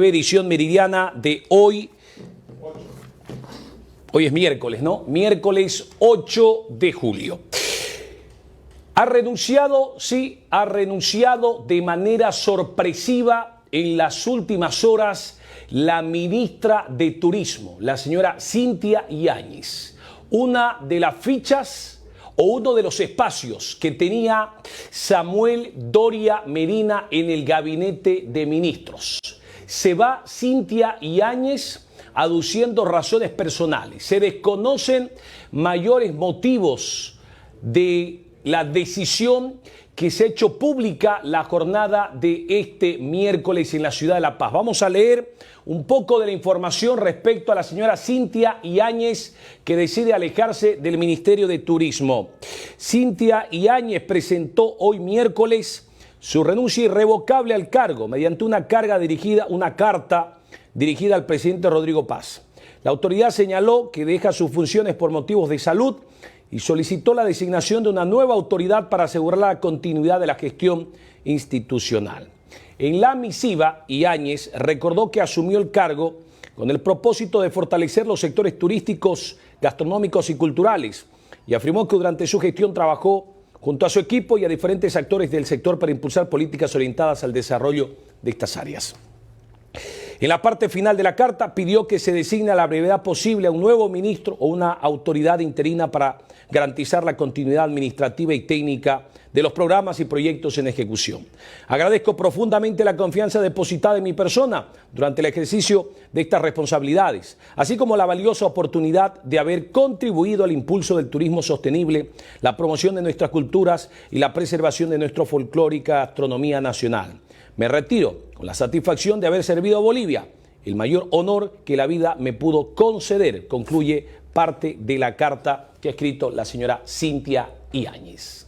Edición meridiana de hoy. Hoy es miércoles, ¿no? Miércoles 8 de julio. Ha renunciado, sí, ha renunciado de manera sorpresiva en las últimas horas la ministra de Turismo, la señora Cynthia Yáñez. Una de las fichas o uno de los espacios que tenía Samuel Doria Medina en el gabinete de ministros. Se va Cynthia Yáñez aduciendo razones personales. Se desconocen mayores motivos de la decisión que se ha hecho pública la jornada de este miércoles en la ciudad de La Paz. Vamos a leer un poco de la información respecto a la señora Cynthia Yáñez, que decide alejarse del Ministerio de Turismo. Cynthia Yáñez presentó hoy miércoles su renuncia irrevocable al cargo mediante una carta dirigida al presidente Rodrigo Paz. La autoridad señaló que deja sus funciones por motivos de salud y solicitó la designación de una nueva autoridad para asegurar la continuidad de la gestión institucional. En la misiva, Yáñez recordó que asumió el cargo con el propósito de fortalecer los sectores turísticos, gastronómicos y culturales, y afirmó que durante su gestión trabajó junto a su equipo y a diferentes actores del sector para impulsar políticas orientadas al desarrollo de estas áreas. En la parte final de la carta pidió que se designe a la brevedad posible a un nuevo ministro o una autoridad interina para garantizar la continuidad administrativa y técnica de los programas y proyectos en ejecución. Agradezco profundamente la confianza depositada en mi persona durante el ejercicio de estas responsabilidades, así como la valiosa oportunidad de haber contribuido al impulso del turismo sostenible, la promoción de nuestras culturas y la preservación de nuestra folclórica gastronomía nacional. Me retiro con la satisfacción de haber servido a Bolivia, el mayor honor que la vida me pudo conceder, concluye parte de la carta que ha escrito la señora Cynthia Yáñez.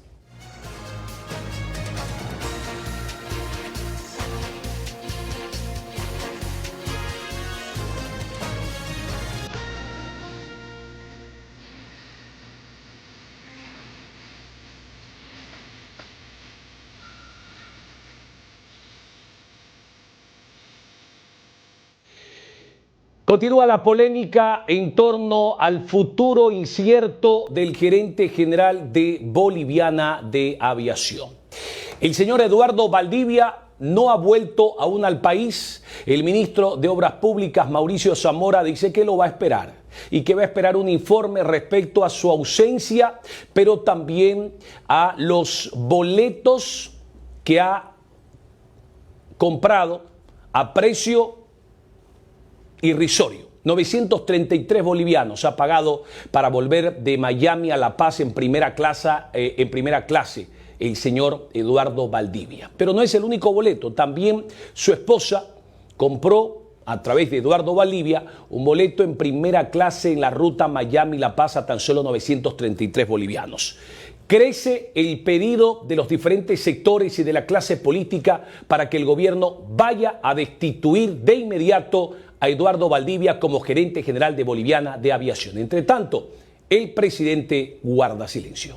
Continúa la polémica en torno al futuro incierto del gerente general de Boliviana de Aviación. El señor Eduardo Valdivia no ha vuelto aún al país. El ministro de Obras Públicas, Mauricio Zamora, dice que lo va a esperar y que va a esperar un informe respecto a su ausencia, pero también a los boletos que ha comprado a precio irrisorio. 933 bolivianos ha pagado para volver de Miami a La Paz en primera clase el señor Eduardo Valdivia. Pero no es el único boleto. También su esposa compró a través de Eduardo Valdivia un boleto en primera clase en la ruta Miami-La Paz a tan solo 933 bolivianos. Crece el pedido de los diferentes sectores y de la clase política para que el gobierno vaya a destituir de inmediato a Eduardo Valdivia como gerente general de Boliviana de Aviación. Entre tanto, el presidente guarda silencio.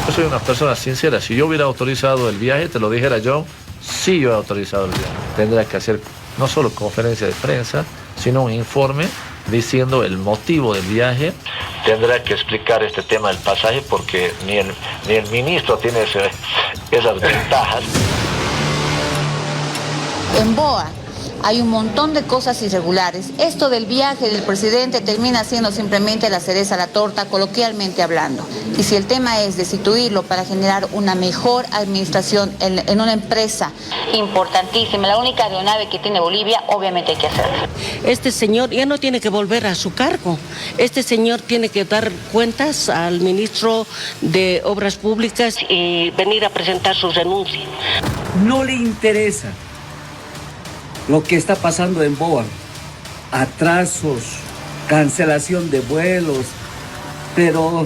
Yo soy una persona sincera. Si yo hubiera autorizado el viaje, te lo dijera yo, sí yo he autorizado el viaje. Tendrá que hacer no solo conferencia de prensa, sino un informe diciendo el motivo del viaje. Tendrá que explicar este tema del pasaje porque ni el ministro tiene esas ventajas. En BOA hay un montón de cosas irregulares. Esto del viaje del presidente termina siendo simplemente la cereza a la torta, coloquialmente hablando. Y si el tema es destituirlo para generar una mejor administración en una empresa importantísima, la única aeronave que tiene Bolivia, obviamente hay que hacerlo. Este señor ya no tiene que volver a su cargo. Este señor tiene que dar cuentas al ministro de Obras Públicas y venir a presentar su renuncia. No le interesa lo que está pasando en BOA, atrasos, cancelación de vuelos, pero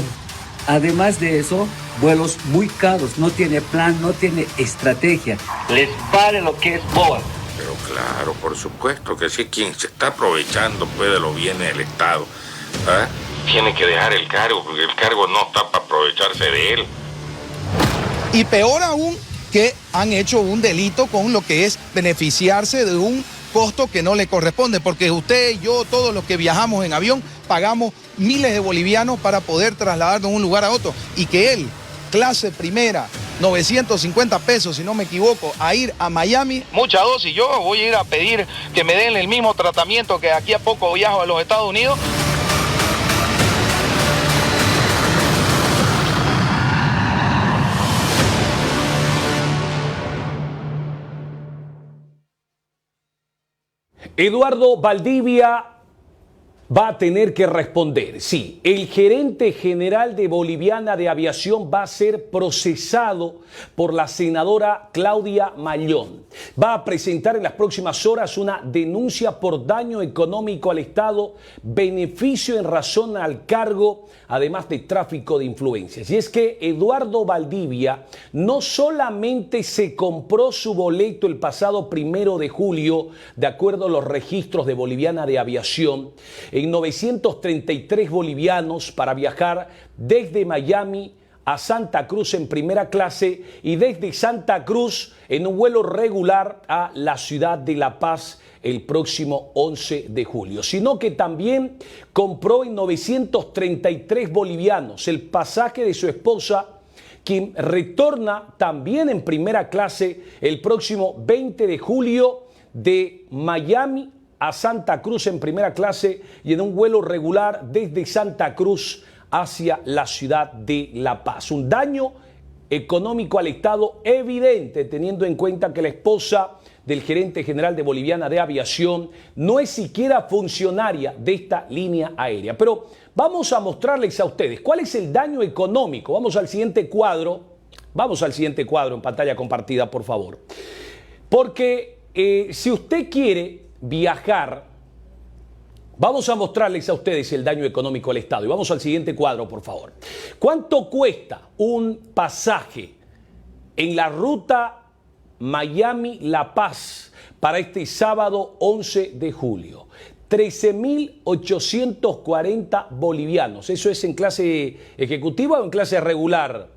además de eso, vuelos muy caros, no tiene plan, no tiene estrategia. Les vale lo que es BOA. Pero claro, por supuesto que sí, quien se está aprovechando pues de los bienes del Estado, ¿ah? Tiene que dejar el cargo, porque el cargo no está para aprovecharse de él. Y peor aún, que han hecho un delito con lo que es beneficiarse de un costo que no le corresponde, porque usted, yo, todos los que viajamos en avión, pagamos miles de bolivianos para poder trasladarnos de un lugar a otro, y que él, clase primera, 950 pesos, si no me equivoco, a ir a Miami. Mucha dosis, yo voy a ir a pedir que me den el mismo tratamiento que aquí a poco viajo a los Estados Unidos. Eduardo Valdivia va a tener que responder. Sí, el gerente general de Boliviana de Aviación va a ser procesado por la senadora Claudia Mallón. Va a presentar en las próximas horas una denuncia por daño económico al Estado, beneficio en razón al cargo, además de tráfico de influencias. Y es que Eduardo Valdivia no solamente se compró su boleto el pasado 1 de julio, de acuerdo a los registros de Boliviana de Aviación, en 933 bolivianos para viajar desde Miami a Santa Cruz en primera clase y desde Santa Cruz en un vuelo regular a la ciudad de La Paz el próximo 11 de julio, sino que también compró en 933 bolivianos el pasaje de su esposa, quien retorna también en primera clase el próximo 20 de julio de Miami a Santa Cruz en primera clase y en un vuelo regular desde Santa Cruz hacia la ciudad de La Paz. Un daño económico al Estado evidente, teniendo en cuenta que la esposa del gerente general de Boliviana de Aviación no es siquiera funcionaria de esta línea aérea. Pero vamos a mostrarles a ustedes cuál es el daño económico. Vamos al siguiente cuadro en pantalla compartida, por favor. Porque si usted quiere viajar, vamos a mostrarles a ustedes el daño económico al Estado. Y vamos al siguiente cuadro, por favor. ¿Cuánto cuesta un pasaje en la ruta Miami-La Paz para este sábado 11 de julio? 13.840 bolivianos. ¿Eso es en clase ejecutiva o en clase regular?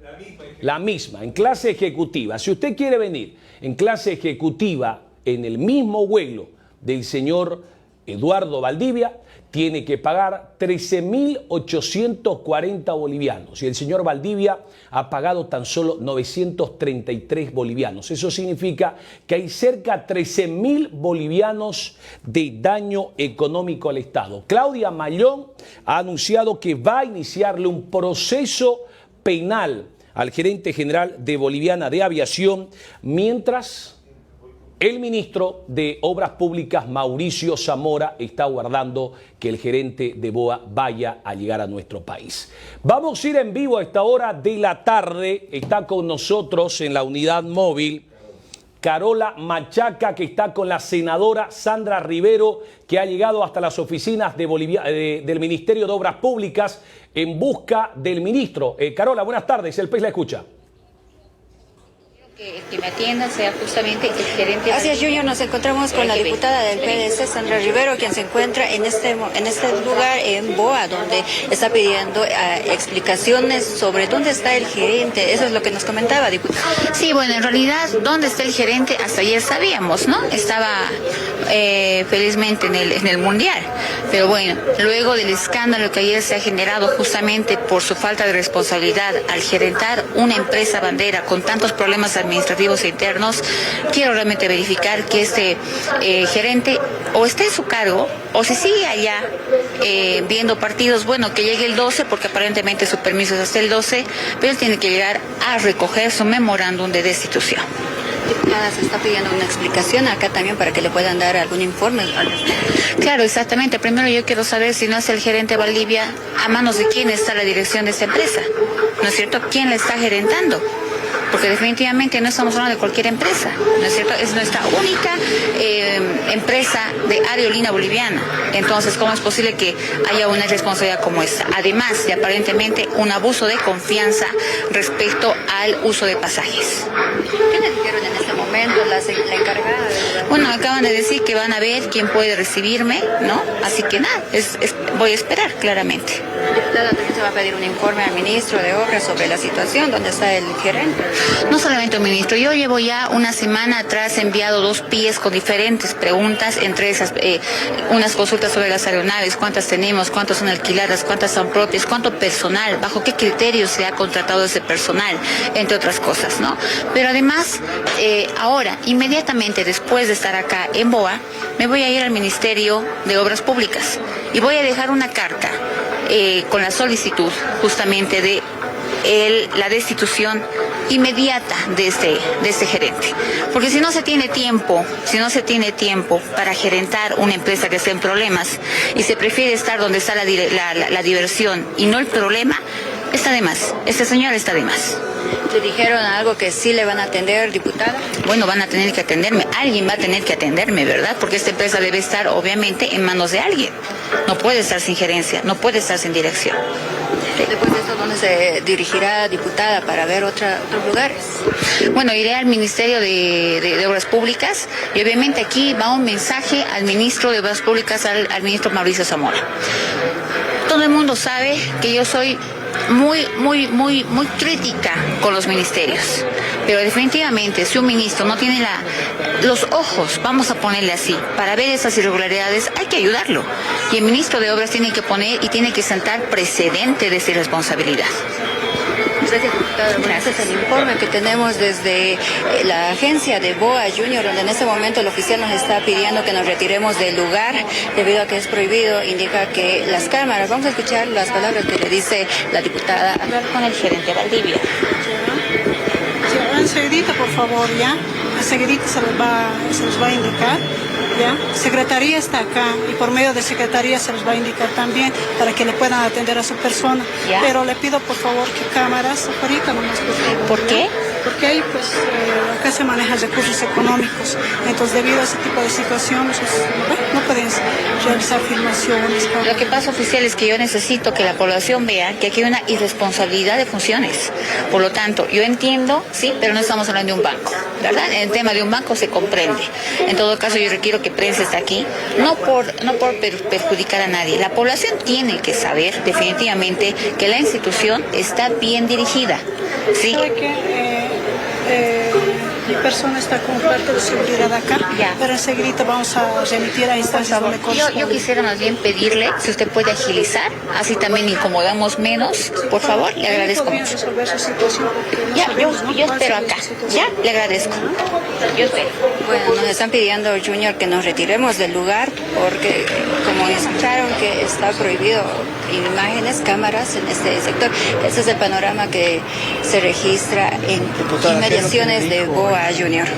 La misma, en clase ejecutiva. Si usted quiere venir en clase ejecutiva en el mismo vuelo del señor Eduardo Valdivia, tiene que pagar 13.840 bolivianos y el señor Valdivia ha pagado tan solo 933 bolivianos. Eso significa que hay cerca de 13.000 bolivianos de daño económico al Estado. Claudia Mallón ha anunciado que va a iniciarle un proceso penal al gerente general de Boliviana de Aviación, mientras el ministro de Obras Públicas, Mauricio Zamora, está aguardando que el gerente de BOA vaya a llegar a nuestro país. Vamos a ir en vivo a esta hora de la tarde. Está con nosotros en la unidad móvil Carola Machaca, que está con la senadora Sandra Rivero, que ha llegado hasta las oficinas de del Ministerio de Obras Públicas en busca del ministro. Carola, buenas tardes. El país la escucha. Que me atienda sea justamente el gerente. Así es, Junior, nos encontramos con la diputada del PDC, Sandra Rivero, quien se encuentra en este lugar en BOA, donde está pidiendo explicaciones sobre dónde está el gerente. Eso es lo que nos comentaba, diputada. Sí, bueno, en realidad, ¿dónde está el gerente? Hasta ayer sabíamos, ¿no? Estaba felizmente en el Mundial. Pero bueno, luego del escándalo que ayer se ha generado justamente por su falta de responsabilidad al gerentar una empresa bandera con tantos problemas administrativos e internos, quiero realmente verificar que este gerente o esté en su cargo o si sigue allá viendo partidos, bueno, que llegue el 12 porque aparentemente su permiso es hasta el 12, pero él tiene que llegar a recoger su memorándum de destitución. Diputada, se está pidiendo una explicación acá también para que le puedan dar algún informe. Claro, exactamente. Primero yo quiero saber si no es el gerente Valdivia, a manos de quién está la dirección de esa empresa, ¿no es cierto? ¿Quién la está gerentando? Porque porque definitivamente no estamos hablando de cualquier empresa, ¿no es cierto? Es nuestra única empresa de aerolínea boliviana. Entonces, ¿cómo es posible que haya una irresponsabilidad como esta? Además de aparentemente un abuso de confianza respecto al uso de pasajes. ¿Qué le dijeron en este momento la encargada? Bueno, acaban de decir que van a ver quién puede recibirme, ¿no? Así que nada, voy a esperar claramente. Diputada, también se va a pedir un informe al ministro de Obras sobre la situación, donde está el gerente. No solamente un ministro, yo llevo ya una semana atrás enviado 2 PIEs con diferentes preguntas, entre esas unas consultas sobre las aeronaves, cuántas tenemos, cuántas son alquiladas, cuántas son propias, cuánto personal, bajo qué criterios se ha contratado ese personal, entre otras cosas, ¿no? Pero además, ahora, inmediatamente después de estar acá en BOA, me voy a ir al Ministerio de Obras Públicas y voy a dejar una carta con la solicitud justamente de la destitución inmediata de este gerente. Porque si no se tiene tiempo para gerentar una empresa que esté en problemas y se prefiere estar donde está la diversión y no el problema, está de más. Este señor está de más. ¿Le dijeron algo que sí le van a atender, diputada? Bueno, van a tener que atenderme. Alguien va a tener que atenderme, ¿verdad? Porque esta empresa debe estar, obviamente, en manos de alguien. No puede estar sin gerencia, no puede estar sin dirección. Después de esto, ¿dónde se dirigirá, diputada, para ver otros lugares? Bueno, iré al Ministerio de Obras Públicas y obviamente aquí va un mensaje al ministro de Obras Públicas, al ministro Mauricio Zamora. Todo el mundo sabe que yo soy muy crítica con los ministerios, pero definitivamente si un ministro no tiene los ojos, vamos a ponerle así, para ver esas irregularidades, hay que ayudarlo, y el ministro de Obras tiene que poner y tiene que sentar precedente de esa irresponsabilidad. Gracias, diputada. Bueno, este es el informe que tenemos desde la agencia de BOA Junior, donde en este momento el oficial nos está pidiendo que nos retiremos del lugar debido a que es prohibido. Indica que las cámaras, vamos a escuchar las palabras que le dice la diputada. Hablar con el gerente Valdivia. Enseguidita, por favor, ya. Enseguidita se les va a indicar. ¿Ya? Secretaría está acá y por medio de secretaría se les va a indicar también para que le puedan atender a su persona. ¿Ya? Pero le pido por favor que cámaras ahorita nomás, por favor. ¿Por qué? Porque ahí pues acá se manejan recursos económicos, entonces debido a ese tipo de situaciones pues, no pueden realizar filmaciones. Lo que pasa, oficial, es que yo necesito que la población vea que aquí hay una irresponsabilidad de funciones. Por lo tanto, yo entiendo, sí, pero no estamos hablando de un banco, ¿verdad? En el tema de un banco se comprende. En todo caso, yo requiero que prensa esté aquí, no por perjudicar a nadie. La población tiene que saber definitivamente que la institución está bien dirigida, ¿sí? ¿Sabe qué? Mi persona está como parte de seguridad acá, ya. Pero enseguida vamos a remitir a instancias donde corresponde. Yo quisiera más bien pedirle, si usted puede agilizar, así también incomodamos menos, por favor, le agradezco mucho. Resolver su situación Ya, yo espero acá, ya, le agradezco. Yo espero. Bueno, nos están pidiendo, Junior, que nos retiremos del lugar porque, como escucharon, que está prohibido imágenes, cámaras en este sector. Este es el panorama que se registra en inmediaciones de BOA Junior.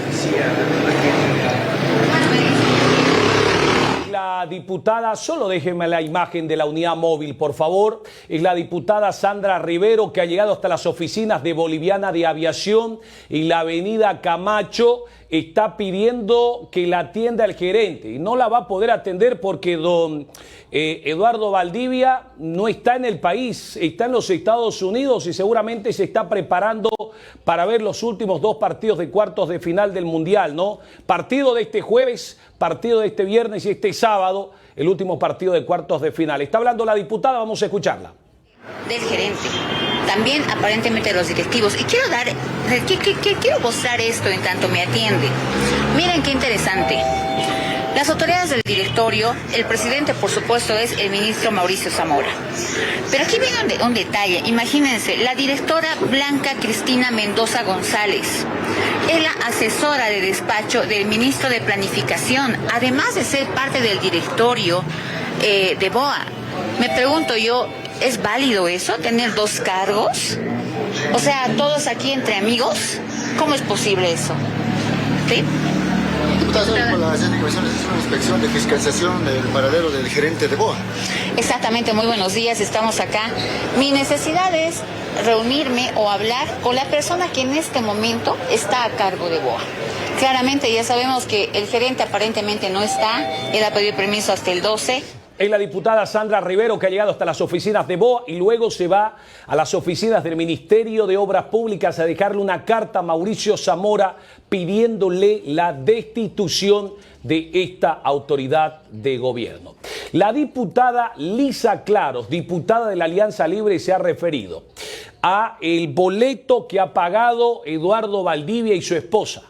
La diputada, solo déjenme la imagen de la unidad móvil, por favor. Es la diputada Sandra Rivero, que ha llegado hasta las oficinas de Boliviana de Aviación y la avenida Camacho. Está pidiendo que la atienda el gerente y no la va a poder atender porque don Eduardo Valdivia no está en el país, está en los Estados Unidos y seguramente se está preparando para ver los últimos 2 partidos de cuartos de final del Mundial, ¿no? Partido de este jueves, partido de este viernes y este sábado, el último partido de cuartos de final. Está hablando la diputada, vamos a escucharla. Del gerente, también aparentemente de los directivos. Y quiero mostrar esto en tanto me atiende. Miren qué interesante. Las autoridades del directorio, el presidente por supuesto es el ministro Mauricio Zamora. Pero aquí viene un detalle, imagínense, la directora Blanca Cristina Mendoza González es la asesora de despacho del ministro de Planificación, además de ser parte del directorio de BOA. Me pregunto yo, ¿es válido eso, tener 2 cargos? O sea, todos aquí entre amigos, ¿cómo es posible eso? ¿Sí? Diputada, por la sesión de comisiones es una inspección de fiscalización del paradero del gerente de BOA. Exactamente, muy buenos días, estamos acá. Mi necesidad es reunirme o hablar con la persona que en este momento está a cargo de BOA. Claramente ya sabemos que el gerente aparentemente no está, él ha pedido permiso hasta el 12. Es la diputada Sandra Rivero, que ha llegado hasta las oficinas de BOA y luego se va a las oficinas del Ministerio de Obras Públicas a dejarle una carta a Mauricio Zamora pidiéndole la destitución de esta autoridad de gobierno. La diputada Lisa Claros, diputada de la Alianza Libre, se ha referido a el boleto que ha pagado Eduardo Valdivia y su esposa,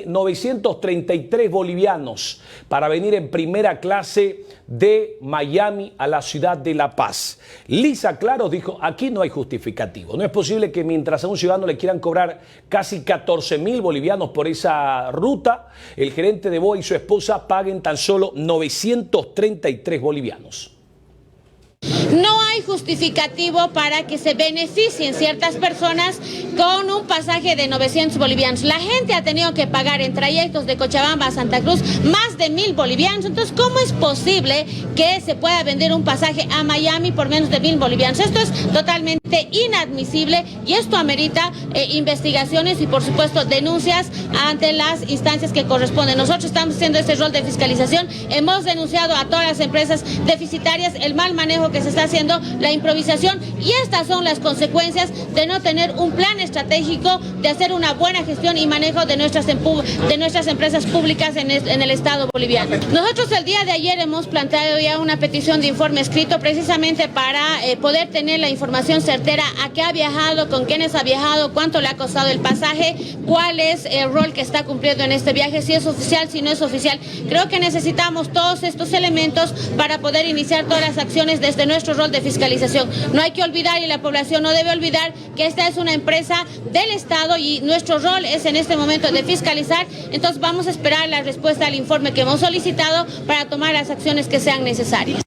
933 bolivianos, para venir en primera clase de Miami a la ciudad de La Paz. Lisa Claros dijo, aquí no hay justificativo. No es posible que mientras a un ciudadano le quieran cobrar casi 14.000 bolivianos por esa ruta, el gerente de BOA y su esposa paguen tan solo 933 bolivianos. No hay justificativo para que se beneficien ciertas personas con un pasaje de 900 bolivianos. La gente ha tenido que pagar en trayectos de Cochabamba a Santa Cruz más de 1.000 bolivianos. Entonces, ¿cómo es posible que se pueda vender un pasaje a Miami por menos de 1.000 bolivianos? Esto es totalmente inadmisible y esto amerita investigaciones y, por supuesto, denuncias ante las instancias que corresponden. Nosotros estamos haciendo este rol de fiscalización. Hemos denunciado a todas las empresas deficitarias el mal manejo que se está haciendo, la improvisación, y estas son las consecuencias de no tener un plan estratégico, de hacer una buena gestión y manejo de nuestras empresas públicas en el Estado boliviano. Nosotros el día de ayer hemos planteado ya una petición de informe escrito precisamente para poder tener la información certera a qué ha viajado, con quiénes ha viajado, cuánto le ha costado el pasaje, cuál es el rol que está cumpliendo en este viaje, si es oficial, si no es oficial. Creo que necesitamos todos estos elementos para poder iniciar todas las acciones desde nuestro rol de fiscalización. No hay que olvidar, y la población no debe olvidar, que esta es una empresa del Estado y nuestro rol es en este momento de fiscalizar. Entonces vamos a esperar la respuesta al informe que hemos solicitado para tomar las acciones que sean necesarias.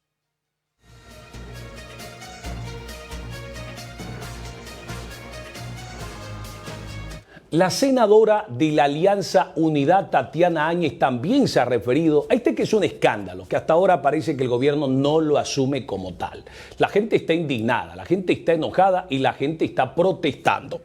La senadora de la Alianza Unidad, Tatiana Áñez, también se ha referido a que es un escándalo, que hasta ahora parece que el gobierno no lo asume como tal. La gente está indignada, la gente está enojada y la gente está protestando.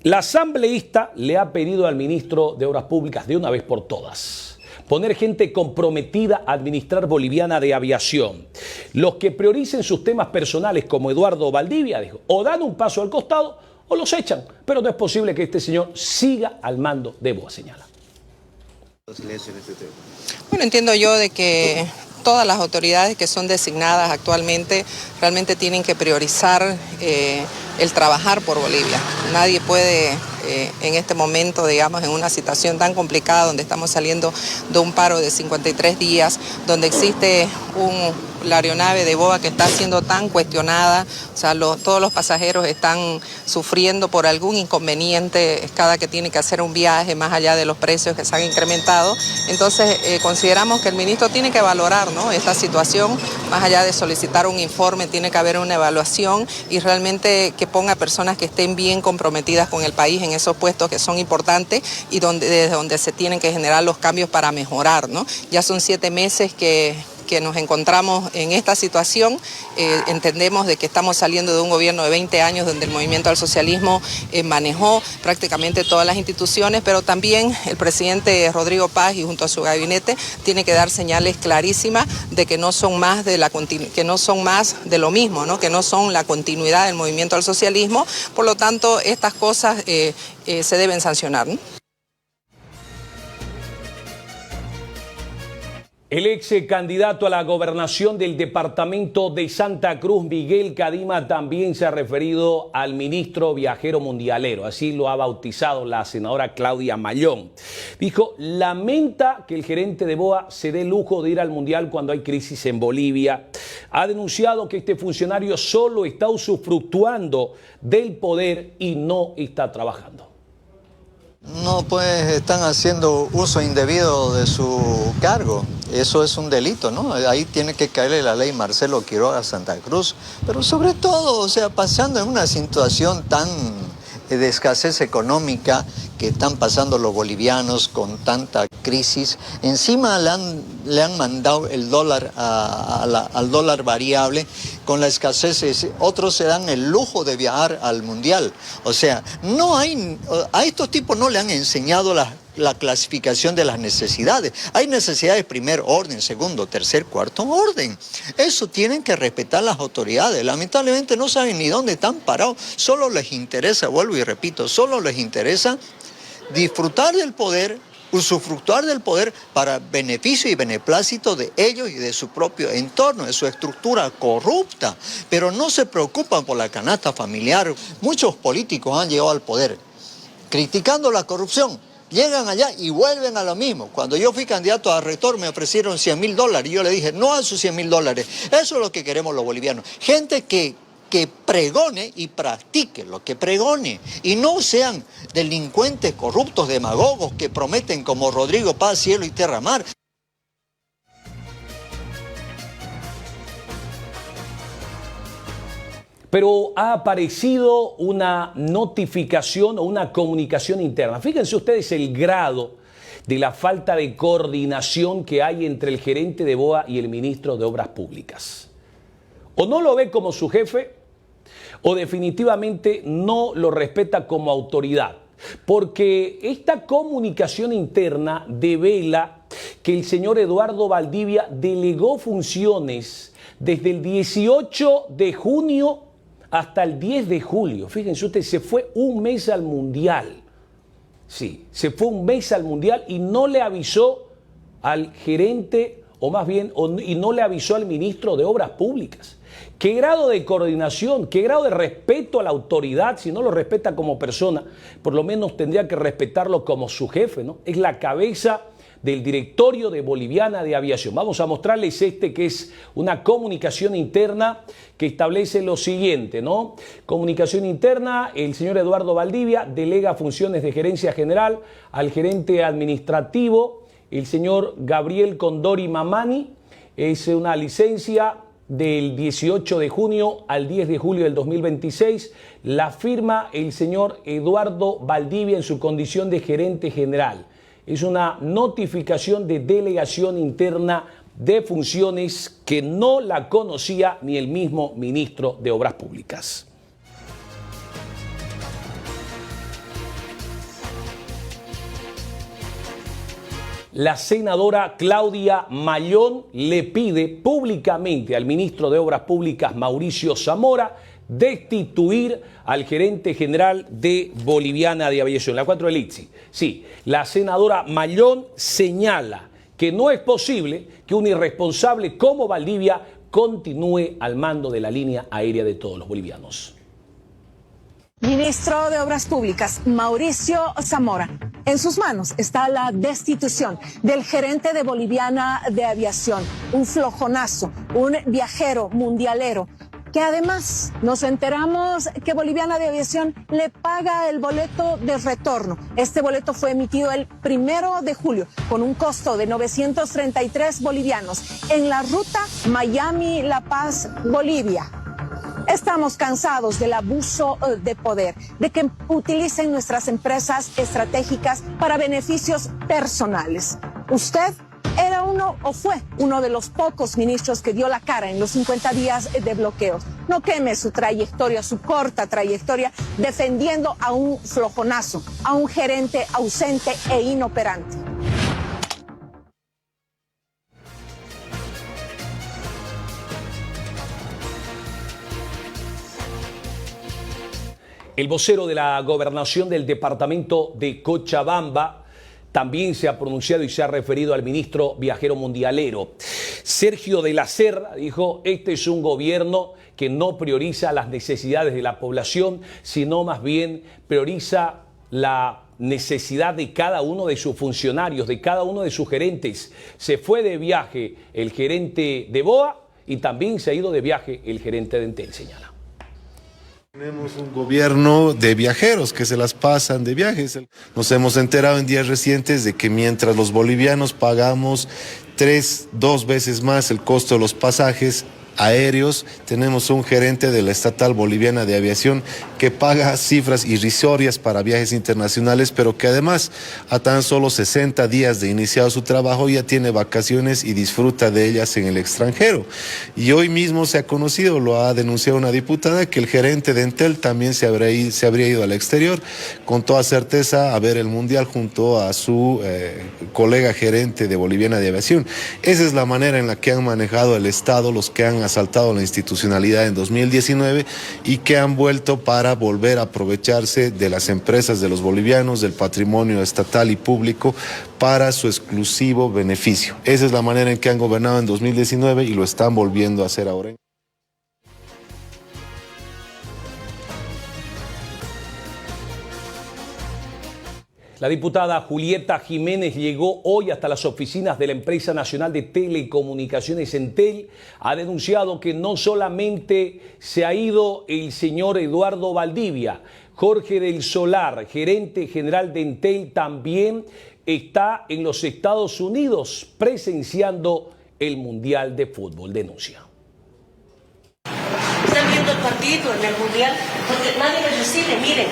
La asambleísta le ha pedido al ministro de Obras Públicas de una vez por todas poner gente comprometida a administrar Boliviana de Aviación. Los que prioricen sus temas personales, como Eduardo Valdivia, dijo, o dan un paso al costado o los echan, pero no es posible que este señor siga al mando de BOA, señala. Bueno, entiendo yo de que todas las autoridades que son designadas actualmente realmente tienen que priorizar el trabajar por Bolivia. Nadie puede en este momento, digamos, en una situación tan complicada donde estamos saliendo de un paro de 53 días, donde existe la aeronave de BOA que está siendo tan cuestionada, o sea, todos los pasajeros están sufriendo por algún inconveniente cada que tiene que hacer un viaje, más allá de los precios que se han incrementado. Entonces, consideramos que el ministro tiene que valorar, ¿no?, esta situación, más allá de solicitar un informe, tiene que haber una evaluación y realmente que ponga personas que estén bien comprometidas con el país en esos puestos que son importantes y desde donde se tienen que generar los cambios para mejorar, ¿no? Ya son 7 meses que nos encontramos en esta situación. Entendemos de que estamos saliendo de un gobierno de 20 años donde el movimiento al socialismo manejó prácticamente todas las instituciones, pero también el presidente Rodrigo Paz y junto a su gabinete tiene que dar señales clarísimas de que no son más de lo mismo, ¿no?, que no son la continuidad del movimiento al socialismo. Por lo tanto, estas cosas se deben sancionar, ¿no? El ex candidato a la gobernación del departamento de Santa Cruz, Miguel Cadima, también se ha referido al ministro viajero mundialero. Así lo ha bautizado la senadora Claudia Mallón. Dijo, lamenta que el gerente de BOA se dé el lujo de ir al mundial cuando hay crisis en Bolivia. Ha denunciado que este funcionario solo está usufructuando del poder y no está trabajando. No, pues están haciendo uso indebido de su cargo. Eso es un delito, ¿no? Ahí tiene que caerle la ley Marcelo Quiroga a Santa Cruz. Pero sobre todo, o sea, pasando en una situación tan de escasez económica que están pasando los bolivianos con tanta crisis. Encima le han mandado el dólar al dólar variable con la escasez. Otros se dan el lujo de viajar al mundial. O sea, a estos tipos no le han enseñado la clasificación de las necesidades. Hay necesidades de primer orden, segundo, tercer, cuarto orden. Eso tienen que respetar las autoridades. Lamentablemente no saben ni dónde están parados. Solo les interesa, vuelvo y repito, solo les interesa disfrutar del poder, usufructuar del poder para beneficio y beneplácito de ellos y de su propio entorno, de su estructura corrupta. Pero no se preocupan por la canasta familiar. Muchos políticos han llegado al poder criticando la corrupción. Llegan allá y vuelven a lo mismo. Cuando yo fui candidato a rector me ofrecieron $100.000 y yo le dije no a sus $100.000. Eso es lo que queremos los bolivianos. Gente que pregone y practique lo que pregone y no sean delincuentes corruptos, demagogos que prometen como Rodrigo Paz, cielo y tierra mar. Pero ha aparecido una notificación o una comunicación interna. Fíjense ustedes el grado de la falta de coordinación que hay entre el gerente de BOA y el ministro de Obras Públicas. O no lo ve como su jefe, o definitivamente no lo respeta como autoridad. Porque esta comunicación interna devela que el señor Eduardo Valdivia delegó funciones desde el 18 de junio hasta el 10 de julio. Fíjense ustedes, se fue un mes al Mundial. Sí, se fue un mes al Mundial y no le avisó al gerente, o más bien, y no le avisó al ministro de Obras Públicas. ¿Qué grado de coordinación, qué grado de respeto a la autoridad? Si no lo respeta como persona, por lo menos tendría que respetarlo como su jefe, ¿no? Es la cabeza del directorio de Boliviana de Aviación. Vamos a mostrarles que es una comunicación interna que establece lo siguiente, ¿no? Comunicación interna, el señor Eduardo Valdivia delega funciones de gerencia general al gerente administrativo, el señor Gabriel Condori Mamani. Es una licencia del 18 de junio al 10 de julio del 2026. La firma el señor Eduardo Valdivia en su condición de gerente general. Es una notificación de delegación interna de funciones que no la conocía ni el mismo ministro de Obras Públicas. La senadora Claudia Mayón le pide públicamente al ministro de Obras Públicas, Mauricio Zamora, destituir al gerente general de Boliviana de Aviación, la 4 del ITSI. Sí, la senadora Mayón señala que no es posible que un irresponsable como Valdivia continúe al mando de la línea aérea de todos los bolivianos. Ministro de Obras Públicas, Mauricio Zamora, en sus manos está la destitución del gerente de Boliviana de Aviación, un flojonazo, un viajero mundialero, que además nos enteramos que Boliviana de Aviación le paga el boleto de retorno. Este boleto fue emitido el 1 de julio con un costo de 933 bolivianos en la ruta Miami-La Paz, Bolivia. Estamos cansados del abuso de poder, de que utilicen nuestras empresas estratégicas para beneficios personales. Usted era o fue uno de los pocos ministros que dio la cara en los 50 días de bloqueos. No queme su trayectoria, su corta trayectoria, defendiendo a un flojonazo, a un gerente ausente e inoperante. El vocero de la gobernación del departamento de Cochabamba también se ha pronunciado y se ha referido al ministro viajero mundialero. Sergio de la Cerda dijo, este es un gobierno que no prioriza las necesidades de la población, sino más bien prioriza la necesidad de cada uno de sus funcionarios, de cada uno de sus gerentes. Se fue de viaje el gerente de BOA y también se ha ido de viaje el gerente de Entel, señala. Tenemos un gobierno de viajeros que se las pasan de viajes. Nos hemos enterado en días recientes de que mientras los bolivianos pagamos 2 veces más el costo de los pasajes, aéreos, tenemos un gerente de la Estatal Boliviana de Aviación que paga cifras irrisorias para viajes internacionales, pero que además a tan solo 60 días de iniciado su trabajo ya tiene vacaciones y disfruta de ellas en el extranjero. Y hoy mismo se ha conocido, lo ha denunciado una diputada, que el gerente de Entel también se habría ido al exterior, con toda certeza a ver el Mundial junto a su colega gerente de Boliviana de Aviación. Esa es la manera en la que han manejado el Estado los que han asaltado la institucionalidad en 2019 y que han vuelto para volver a aprovecharse de las empresas de los bolivianos, del patrimonio estatal y público para su exclusivo beneficio. Esa es la manera en que han gobernado en 2019 y lo están volviendo a hacer ahora. La diputada Julieta Jiménez llegó hoy hasta las oficinas de la empresa nacional de telecomunicaciones Entel. Ha denunciado que no solamente se ha ido el señor Eduardo Valdivia, Jorge del Solar, gerente general de Entel, también está en los Estados Unidos presenciando el Mundial de Fútbol. Denuncia. Están viendo el partido en el Mundial porque nadie les recibe, miren.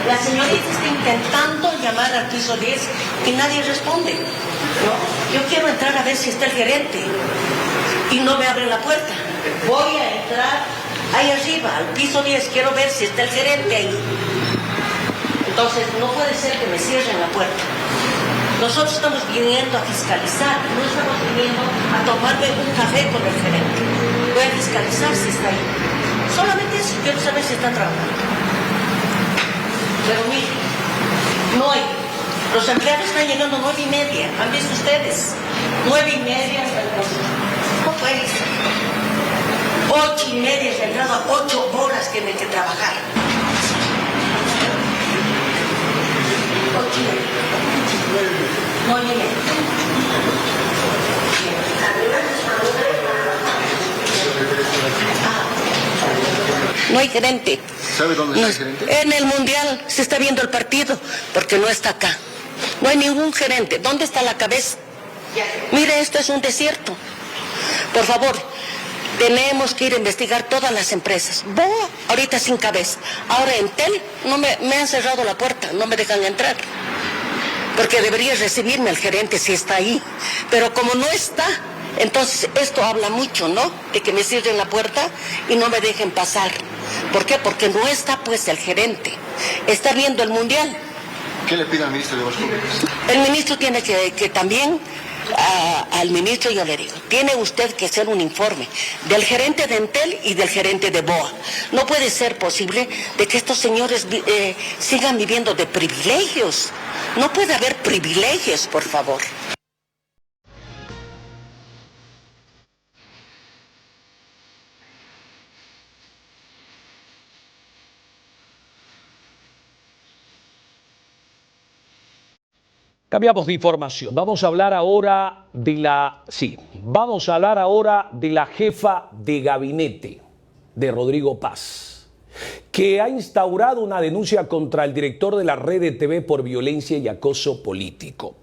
La señorita está intentando llamar al piso 10 y nadie responde, ¿no? Yo quiero entrar a ver si está el gerente y no me abren la puerta. Voy a entrar ahí arriba, al piso 10, quiero ver si está el gerente ahí. Entonces no puede ser que me cierren la puerta. Nosotros estamos viniendo a fiscalizar, no estamos viniendo a tomarme un café con el gerente. Voy a fiscalizar si está ahí. Solamente eso, quiero saber si está trabajando. Pero miren, no hay. Los empleados están llegando 9:30. ¿Han visto ustedes? 9:30 hasta el costo. No puede ser. 8:30 es la entrada, 8 horas tienen que trabajar. 8:30. 9:30. No hay gerente. ¿Sabe dónde está el gerente? En el Mundial se está viendo el partido, porque no está acá. No hay ningún gerente. ¿Dónde está la cabeza? Mire, esto es un desierto. Por favor, tenemos que ir a investigar todas las empresas. BOA, ahorita sin cabeza. Ahora Entel, me han cerrado la puerta, no me dejan entrar. Porque debería recibirme el gerente si está ahí. Pero como no está, entonces esto habla mucho, ¿no? De que me cierren la puerta y no me dejen pasar. ¿Por qué? Porque no está pues el gerente. Está viendo el Mundial. ¿Qué le pide al ministro de Obras Públicas? El ministro tiene que también, al ministro yo le digo, tiene usted que hacer un informe del gerente de Entel y del gerente de BOA. No puede ser posible de que estos señores sigan viviendo de privilegios. No puede haber privilegios, por favor. Cambiamos de información. Vamos a hablar ahora de la jefa de gabinete de Rodrigo Paz, que ha instaurado una denuncia contra el director de la red de TV por violencia y acoso político.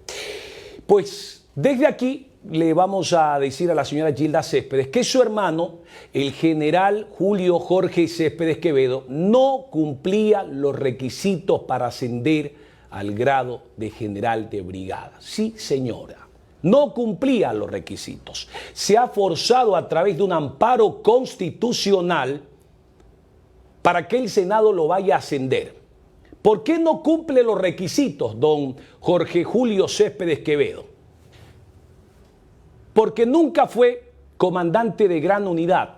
Pues desde aquí le vamos a decir a la señora Gilda Céspedes que su hermano, el general Julio Jorge Céspedes Quevedo, no cumplía los requisitos para ascender al grado de general de brigada. Sí, señora, no cumplía los requisitos. Se ha forzado a través de un amparo constitucional para que el Senado lo vaya a ascender. ¿Por qué no cumple los requisitos, don Jorge Julio Céspedes Quevedo? Porque nunca fue comandante de gran unidad,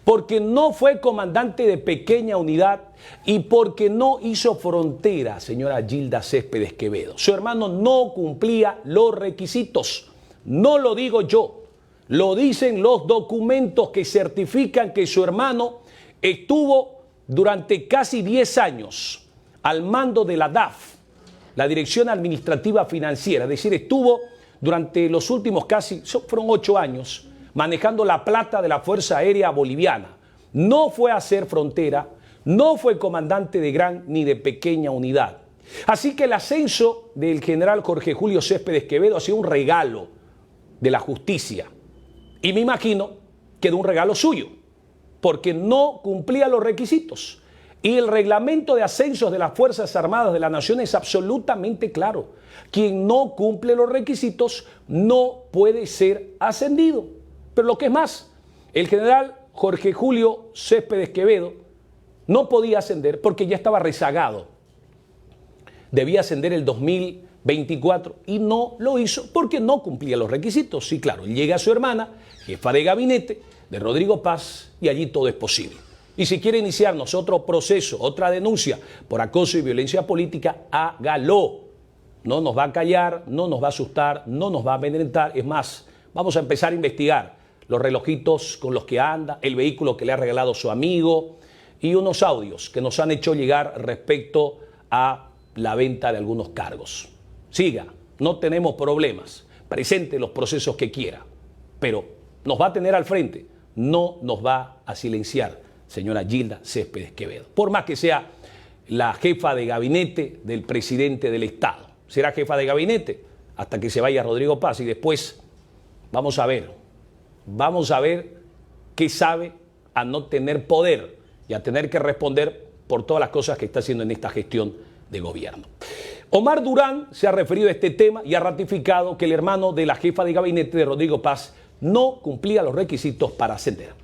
porque no fue comandante de pequeña unidad y porque no hizo frontera, señora Gilda Céspedes Quevedo. Su hermano no cumplía los requisitos. No lo digo yo, lo dicen los documentos que certifican que su hermano estuvo durante casi 10 años al mando de la DAF, la Dirección Administrativa Financiera, es decir, estuvo durante los últimos fueron 8 años, manejando la plata de la Fuerza Aérea Boliviana. No fue a hacer frontera, no fue comandante de gran ni de pequeña unidad. Así que el ascenso del general Jorge Julio Céspedes Quevedo ha sido un regalo de la justicia. Y me imagino quedó un regalo suyo, porque no cumplía los requisitos. Y el reglamento de ascensos de las Fuerzas Armadas de la Nación es absolutamente claro. Quien no cumple los requisitos no puede ser ascendido. Pero lo que es más, el general Jorge Julio Céspedes Quevedo no podía ascender porque ya estaba rezagado. Debía ascender el 2024 y no lo hizo porque no cumplía los requisitos. Sí, claro, llega su hermana, jefa de gabinete de Rodrigo Paz, y allí todo es posible. Y si quiere iniciarnos otro proceso, otra denuncia por acoso y violencia política, hágalo. No nos va a callar, no nos va a asustar, no nos va a amedrentar. Es más, vamos a empezar a investigar los relojitos con los que anda, el vehículo que le ha regalado su amigo y unos audios que nos han hecho llegar respecto a la venta de algunos cargos. Siga, no tenemos problemas. Presente los procesos que quiera, pero nos va a tener al frente, no nos va a silenciar, señora Gilda Céspedes Quevedo, por más que sea la jefa de gabinete del presidente del Estado. Será jefa de gabinete hasta que se vaya Rodrigo Paz y después vamos a ver qué sabe a no tener poder y a tener que responder por todas las cosas que está haciendo en esta gestión de gobierno. Omar Durán se ha referido a este tema y ha ratificado que el hermano de la jefa de gabinete de Rodrigo Paz no cumplía los requisitos para ascender.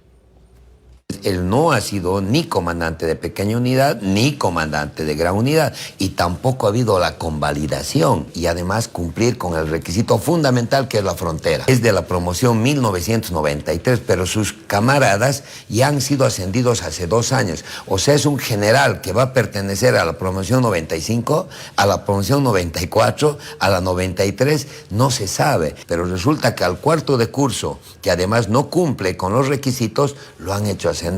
Él no ha sido ni comandante de pequeña unidad ni comandante de gran unidad y tampoco ha habido la convalidación y además cumplir con el requisito fundamental que es la frontera. Es de la promoción 1993, pero sus camaradas ya han sido ascendidos hace 2 años. O sea, es un general que va a pertenecer a la promoción 95, a la promoción 94, a la 93, no se sabe. Pero resulta que al cuarto de curso, que además no cumple con los requisitos, lo han hecho ascender.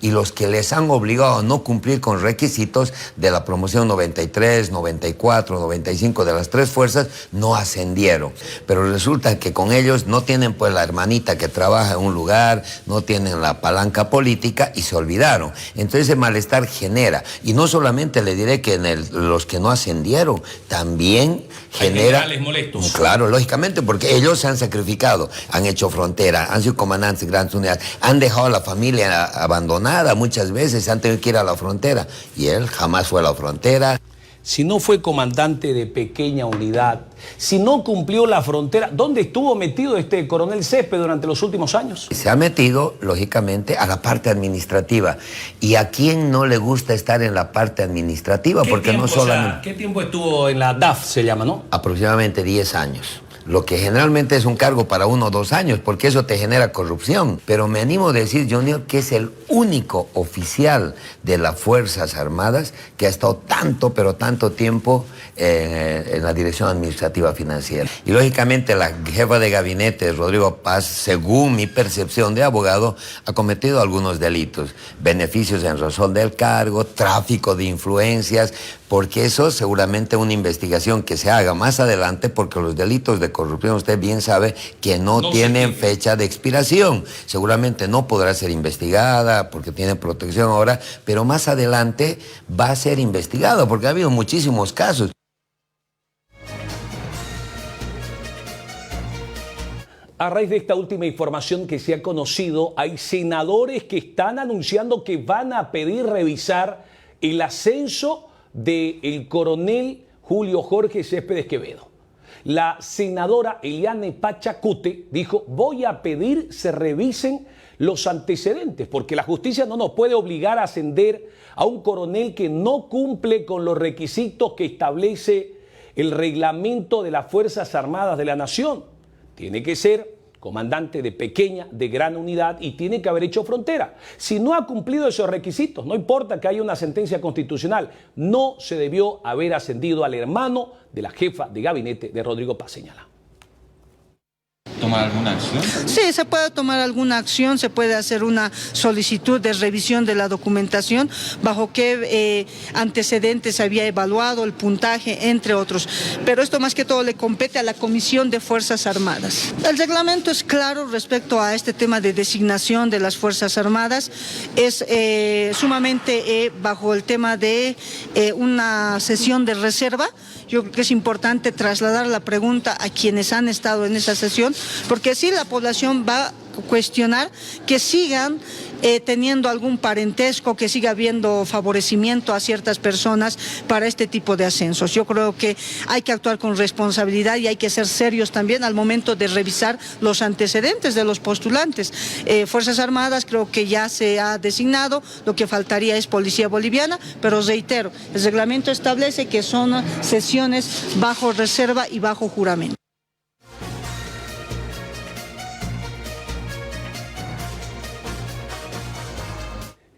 Y los que les han obligado a no cumplir con requisitos de la promoción 93, 94, 95 de las 3 fuerzas no ascendieron. Pero resulta que con ellos no tienen pues la hermanita que trabaja en un lugar, no tienen la palanca política y se olvidaron. Entonces el malestar genera. Y no solamente le diré que los que no ascendieron, también genera... Hay generales molestos. Claro, lógicamente, porque ellos se han sacrificado, han hecho frontera, han sido comandantes de grandes unidades, han dejado a la familia abandonada muchas veces, han tenido que ir a la frontera y él jamás fue a la frontera. Si no fue comandante de pequeña unidad, si no cumplió la frontera, ¿dónde estuvo metido este coronel Céspedes durante los últimos años? Se ha metido, lógicamente, a la parte administrativa. ¿Y a quién no le gusta estar en la parte administrativa? Porque no solamente... ¿Qué tiempo estuvo en la DAF, se llama, no? Aproximadamente 10 años. Lo que generalmente es un cargo para 1 o 2 años, porque eso te genera corrupción. Pero me animo a decir, Junior, que es el único oficial de las Fuerzas Armadas que ha estado tanto, pero tanto tiempo en la dirección administrativa financiera. Y lógicamente la jefa de gabinete, Rodrigo Paz, según mi percepción de abogado, ha cometido algunos delitos. Beneficios en razón del cargo, tráfico de influencias, porque eso seguramente una investigación que se haga más adelante, porque los delitos de corrupción, usted bien sabe que no tienen fecha de expiración. Seguramente no podrá ser investigada porque tiene protección ahora, pero más adelante va a ser investigado porque ha habido muchísimos casos. A raíz de esta última información que se ha conocido, hay senadores que están anunciando que van a pedir revisar el ascenso del coronel Julio Jorge Céspedes Quevedo. La senadora Eliane Pachacute dijo: voy a pedir se revisen los antecedentes, porque la justicia no nos puede obligar a ascender a un coronel que no cumple con los requisitos que establece el reglamento de las Fuerzas Armadas de la Nación. Tiene que ser comandante de pequeña, de gran unidad y tiene que haber hecho frontera. Si no ha cumplido esos requisitos, no importa que haya una sentencia constitucional, no se debió haber ascendido al hermano de la jefa de gabinete de Rodrigo Paz, señala. ¿Tomar alguna acción? Sí, se puede tomar alguna acción, se puede hacer una solicitud de revisión de la documentación, bajo qué antecedentes se había evaluado, el puntaje, entre otros. Pero esto más que todo le compete a la Comisión de Fuerzas Armadas. El reglamento es claro respecto a este tema de designación de las Fuerzas Armadas. Es sumamente bajo el tema de una sesión de reserva. Yo creo que es importante trasladar la pregunta a quienes han estado en esa sesión, porque así la población va cuestionar que sigan teniendo algún parentesco, que siga habiendo favorecimiento a ciertas personas para este tipo de ascensos. Yo creo que hay que actuar con responsabilidad y hay que ser serios también al momento de revisar los antecedentes de los postulantes. Fuerzas Armadas creo que ya se ha designado, lo que faltaría es Policía Boliviana, pero reitero, el reglamento establece que son sesiones bajo reserva y bajo juramento.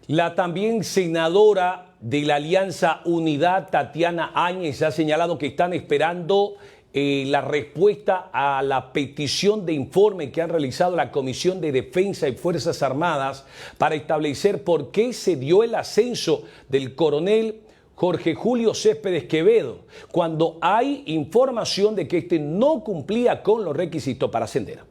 La también senadora de la Alianza Unidad, Tatiana Áñez, ha señalado que están esperando la respuesta a la petición de informe que han realizado la Comisión de Defensa y Fuerzas Armadas para establecer por qué se dio el ascenso del coronel Jorge Julio Céspedes Quevedo, cuando hay información de que este no cumplía con los requisitos para ascender.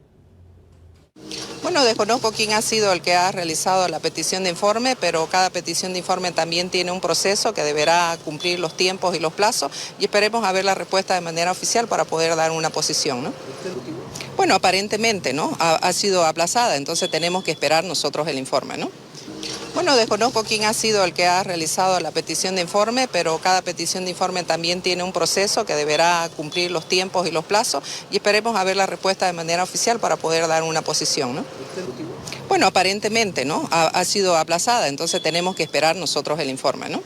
Bueno, desconozco quién ha sido el que ha realizado la petición de informe, pero cada petición de informe también tiene un proceso que deberá cumplir los tiempos y los plazos y esperemos a ver la respuesta de manera oficial para poder dar una posición, ¿no? Bueno, aparentemente, ¿no? Ha sido aplazada, entonces tenemos que esperar nosotros el informe, ¿no? Bueno, desconozco quién ha sido el que ha realizado la petición de informe, pero cada petición de informe también tiene un proceso que deberá cumplir los tiempos y los plazos y esperemos a ver la respuesta de manera oficial para poder dar una posición, ¿no? Bueno, aparentemente, ¿no? Ha sido aplazada, entonces tenemos que esperar nosotros el informe, ¿no?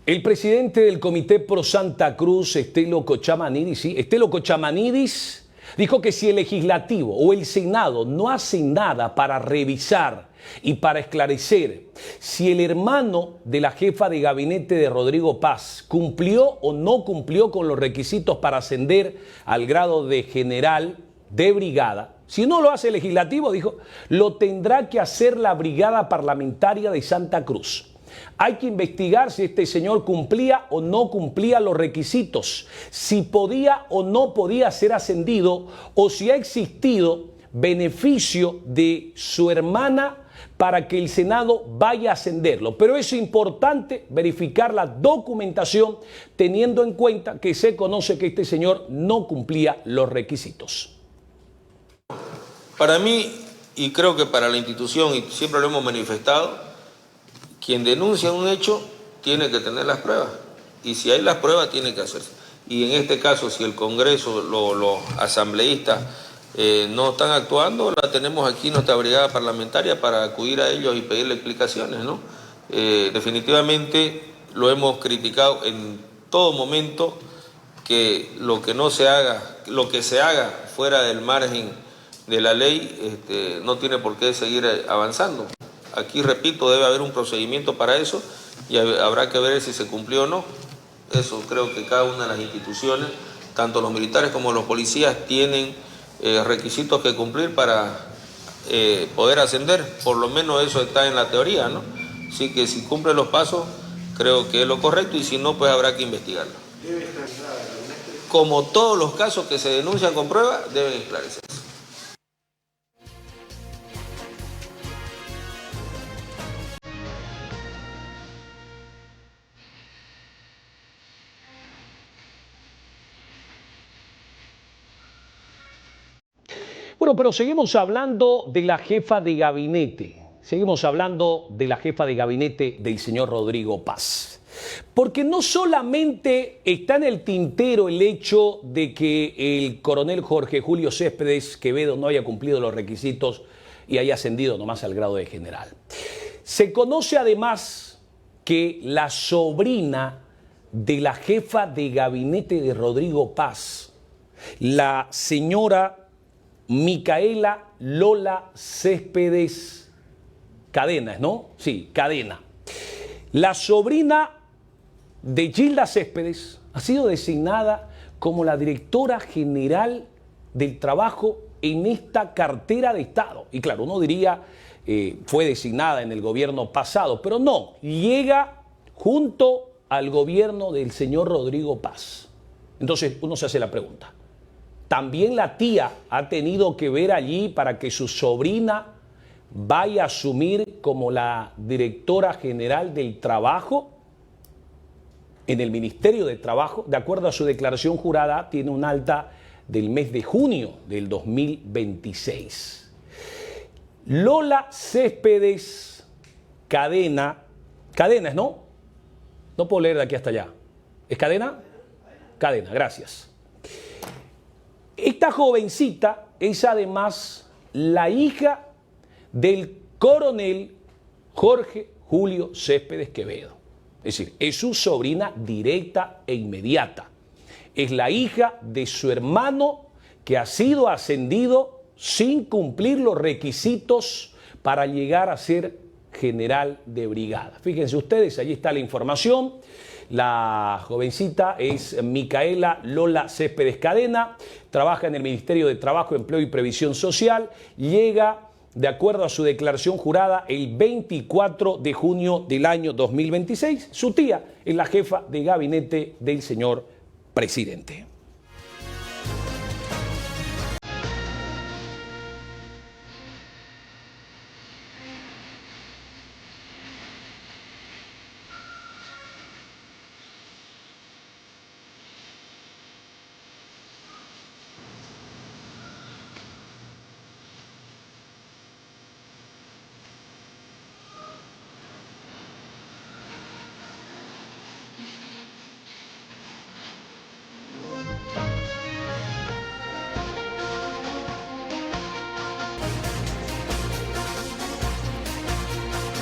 El presidente del Comité Pro Santa Cruz, Estelo Cochamanidis, dijo que si el legislativo o el Senado no hace nada para revisar y para esclarecer si el hermano de la jefa de gabinete de Rodrigo Paz cumplió o no cumplió con los requisitos para ascender al grado de general de brigada, si no lo hace el legislativo, dijo, lo tendrá que hacer la brigada parlamentaria de Santa Cruz. Hay que investigar si este señor cumplía o no cumplía los requisitos, si podía o no podía ser ascendido o si ha existido beneficio de su hermana para que el Senado vaya a ascenderlo. Pero es importante verificar la documentación teniendo en cuenta que se conoce que este señor no cumplía los requisitos. Para mí, y creo que para la institución, y siempre lo hemos manifestado, quien denuncia un hecho tiene que tener las pruebas y si hay las pruebas tiene que hacerse. Y en este caso, si el Congreso, los asambleístas no están actuando, la tenemos aquí nuestra brigada parlamentaria para acudir a ellos y pedirle explicaciones, ¿no? Definitivamente lo hemos criticado en todo momento, que lo que no se haga, lo que se haga fuera del margen de la ley no tiene por qué seguir avanzando. Aquí, repito, debe haber un procedimiento para eso y habrá que ver si se cumplió o no. Eso creo que cada una de las instituciones, tanto los militares como los policías, tienen requisitos que cumplir para poder ascender. Por lo menos eso está en la teoría, ¿no? Así que si cumple los pasos, creo que es lo correcto y si no, pues habrá que investigarlo. Como todos los casos que se denuncian con prueba, deben esclarecerse. Bueno, pero seguimos hablando de la jefa de gabinete. Seguimos hablando de la jefa de gabinete del señor Rodrigo Paz. Porque no solamente está en el tintero el hecho de que el coronel Jorge Julio Céspedes Quevedo no haya cumplido los requisitos y haya ascendido nomás al grado de general. Se conoce además que la sobrina de la jefa de gabinete de Rodrigo Paz, la señora Micaela Lola Céspedes Cadenas, ¿no? Sí, Cadena. La sobrina de Gilda Céspedes ha sido designada como la directora general del trabajo en esta cartera de Estado. Y claro, uno diría, fue designada en el gobierno pasado, pero no, llega junto al gobierno del señor Rodrigo Paz. Entonces uno se hace la pregunta, ¿también la tía ha tenido que ver allí para que su sobrina vaya a asumir como la directora general del trabajo? en el Ministerio de Trabajo. De acuerdo a su declaración jurada, tiene un alta del mes de junio del 2026. Lola Céspedes Cadena. Cadenas, ¿no? No puedo leer de aquí hasta allá. ¿Es Cadena? Cadena, gracias. Esta jovencita es además la hija del coronel Jorge Julio Céspedes Quevedo. Es decir, es su sobrina directa e inmediata. Es la hija de su hermano que ha sido ascendido sin cumplir los requisitos para llegar a ser general de brigada. Fíjense ustedes, allí está la información. La jovencita es Micaela Lola Céspedes Cadena, trabaja en el Ministerio de Trabajo, Empleo y Previsión Social, llega, de acuerdo a su declaración jurada, el 24 de junio del año 2026. Su tía es la jefa de gabinete del señor presidente.